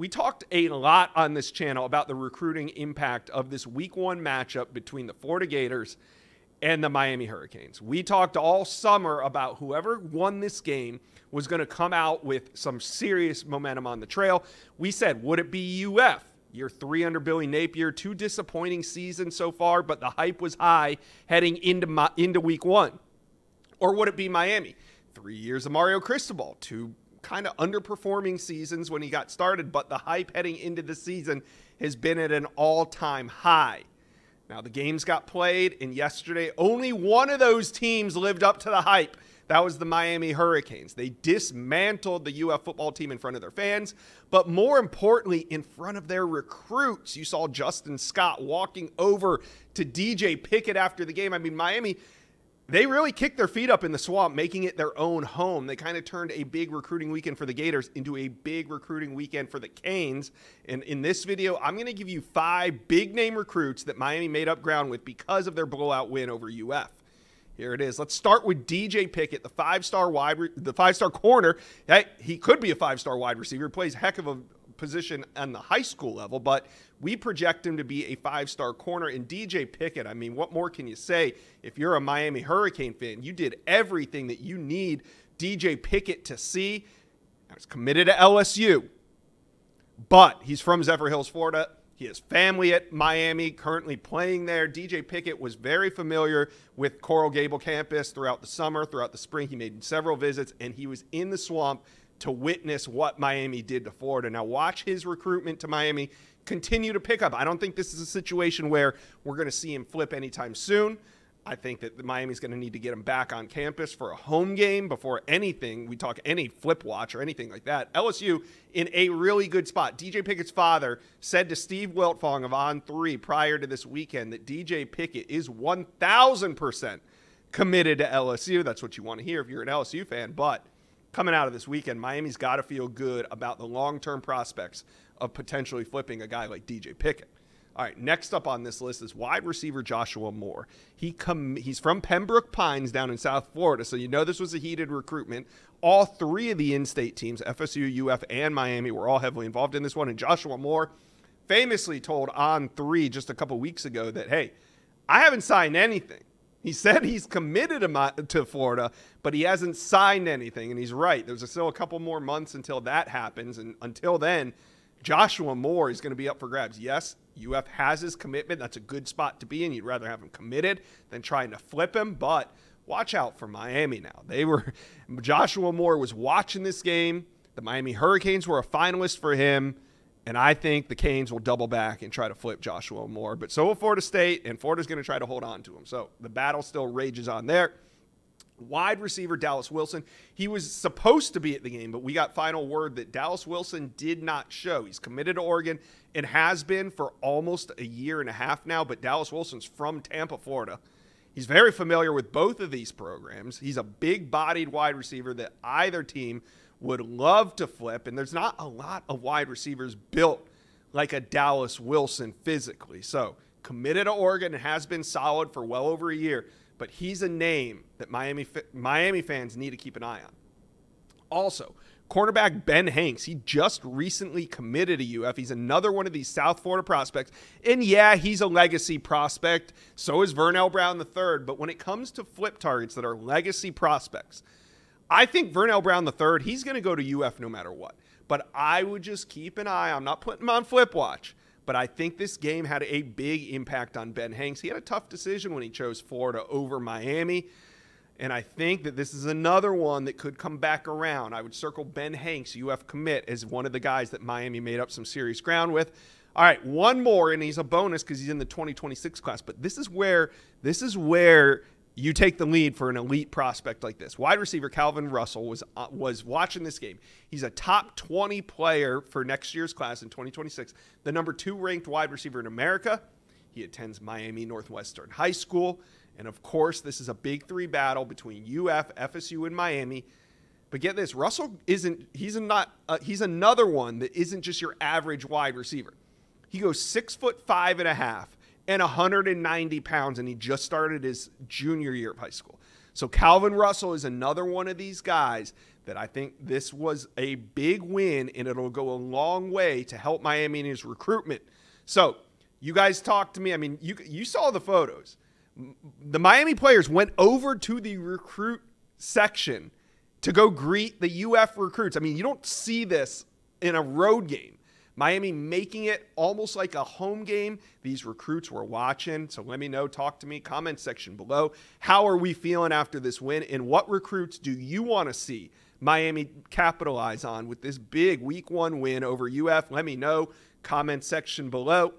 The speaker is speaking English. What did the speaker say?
We talked a lot on this channel about the recruiting impact of this week 1 matchup between the Florida Gators and the Miami Hurricanes. We talked all summer about whoever won this game was going to come out with some serious momentum on the trail. We said, would it be UF? Year 3 under Billy Napier, 2 disappointing seasons so far, but the hype was high heading into week 1. Or would it be Miami? 3 years of Mario Cristobal, 2 kind of underperforming seasons when he got started, but the hype heading into the season has been at an all-time high. Now, the games got played, and yesterday, only one of those teams lived up to the hype. That was the Miami Hurricanes. They dismantled the UF football team in front of their fans, but more importantly, in front of their recruits. You saw Justin Scott walking over to DJ Pickett after the game. I mean, Miami, they really kicked their feet up in the swamp, making it their own home. They kind of turned a big recruiting weekend for the Gators into a big recruiting weekend for the Canes. And in this video, I'm going to give you 5 big-name recruits that Miami made up ground with because of their blowout win over UF. Here it is. Let's start with DJ Pickett, the 5-star corner. Hey, he could be a 5-star wide receiver. He plays a heck of a position on the high school level, but we project him to be a 5-star corner. And DJ Pickett, I mean, what more can you say? If you're a Miami Hurricane fan, you did everything that you need DJ Pickett to see. He's committed to LSU, but he's from Zephyrhills, Florida. He has family at Miami, currently playing there. DJ Pickett was very familiar with Coral Gable campus throughout the summer, throughout the spring. He made several visits, and he was in the swamp to witness what Miami did to Florida. Now watch his recruitment to Miami continue to pick up. I don't think this is a situation where we're going to see him flip anytime soon. I think that Miami's going to need to get him back on campus for a home game before anything. We talk any flip watch or anything like that. LSU in a really good spot. DJ Pickett's father said to Steve Wiltfong of On3 prior to this weekend that DJ Pickett is 1,000% committed to LSU. That's what you want to hear if you're an LSU fan. But coming out of this weekend, Miami's got to feel good about the long-term prospects of potentially flipping a guy like DJ Pickett. All right, next up on this list is wide receiver Joshua Moore. He's from Pembroke Pines down in South Florida, so you know this was a heated recruitment. All 3 of the in-state teams, FSU, UF, and Miami, were all heavily involved in this one. And Joshua Moore famously told On3 just a couple weeks ago that, hey, I haven't signed anything. He said he's committed to Florida, but he hasn't signed anything, and he's right. There's still a couple more months until that happens, and until then, Joshua Moore is going to be up for grabs. Yes, UF has his commitment. That's a good spot to be in. You'd rather have him committed than trying to flip him, but watch out for Miami now. Joshua Moore was watching this game. The Miami Hurricanes were a finalist for him, and I think the Canes will double back and try to flip Joshua Moore. But so will Florida State, and Florida's going to try to hold on to him. So the battle still rages on there. Wide receiver Dallas Wilson. He was supposed to be at the game, but we got final word that Dallas Wilson did not show. He's committed to Oregon and has been for almost a year and a half now, but Dallas Wilson's from Tampa, Florida. He's very familiar with both of these programs. He's a big-bodied wide receiver that either team would love to flip, and there's not a lot of wide receivers built like a Dallas Wilson physically. So committed to Oregon and has been solid for well over a year, but he's a name that Miami fans need to keep an eye on. Also, cornerback Ben Hanks, he just recently committed to UF. He's another one of these South Florida prospects. And yeah, he's a legacy prospect. So is Vernell Brown III. But when it comes to flip targets that are legacy prospects, I think Vernell Brown III, he's going to go to UF no matter what. But I would just keep an eye. I'm not putting him on flip watch. But I think this game had a big impact on Ben Hanks. He had a tough decision when he chose Florida over Miami. And I think that this is another one that could come back around. I would circle Ben Hanks, UF commit, as one of the guys that Miami made up some serious ground with. All right, one more, and he's a bonus because he's in the 2026 class. But this is where you take the lead for an elite prospect like this. Wide receiver Calvin Russell was watching this game. He's a top 20 player for next year's class in 2026. The number 2 ranked wide receiver in America. He attends Miami Northwestern High School. And, of course, this is a big 3 battle between UF, FSU, and Miami. But get this, Russell he's another one that isn't just your average wide receiver. He goes 6'5.5" and 190 pounds, and he just started his junior year of high school. So Calvin Russell is another one of these guys that I think this was a big win, and it'll go a long way to help Miami in his recruitment. So you guys talked to me. I mean, you saw the photos. The Miami players went over to the recruit section to go greet the UF recruits. I mean, you don't see this in a road game. Miami making it almost like a home game. These recruits were watching, so let me know. Talk to me, comment section below. How are we feeling after this win, and what recruits do you want to see Miami capitalize on with this big week 1 win over UF? Let me know. Comment section below.